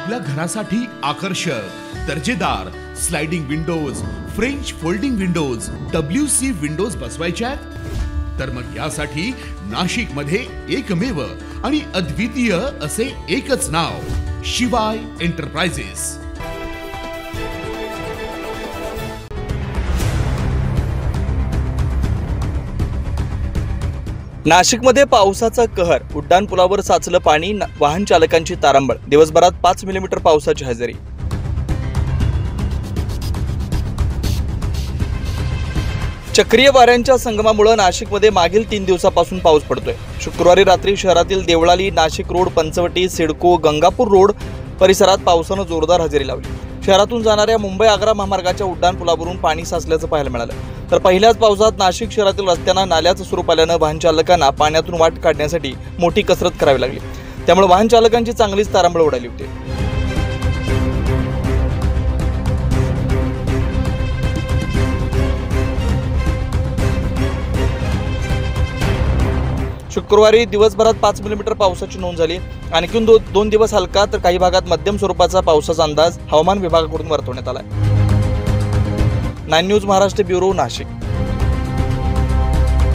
आपल्या घरासाठी आकर्षक दर्जेदार sliding windows, French folding windows, WC windows बसवायच्यात? तर मग यासाठी नाशिक मध्ये एकमेव आणि अद्वितीय असे एकच नाव, शिवाय एंटरप्राइजेस। नाशिकमध्ये पावसाचा कहर, उड्डाण पुलावर साचलं पाणी, वाहन चालकांची तारांबळ, दिवसभरात 5 मिलीमीटर पावसाची हजेरी। चक्रीय वाऱ्यांच्या संगमामुळे नाशिकमध्ये मागील 3 दिवसापासून पाऊस पडतोय। शुक्रवारी रात्री शहरातील देवळाली, नाशिक रोड, पंचवटी, सिडको, गंगापूर रोड परिसरात पावसानं जोरदार हजेरी लावली। शहरातून जाणाऱ्या मुंबई आग्रा महामार्गाच्या उड्डाण पुलावरून पाणी साचल्याचं पाहायला मिळालं। तर पहिल्याच पावसात नाशिक शहरातील रस्त्यांना नाल्याचं स्वरूप आल्यानं वाहन चालकांना पाण्यातून वाट काढण्यासाठी मोठी कसरत करावी लागली। त्यामुळे वाहन चालकांची चांगलीच तारांबळ उडाली होती। शुक्रवारी दिवसभरात 5 मिलीमीटर पावसाची नोंद झाली। आणखी 2 दिवस हलका तर काही भागात मध्यम स्वरूपाचा पावसाचा अंदाज हवामान विभागाकडून वर्तवण्यात आला आहे। 9 न्यूज महाराष्ट्र ब्युरो, नाशिक।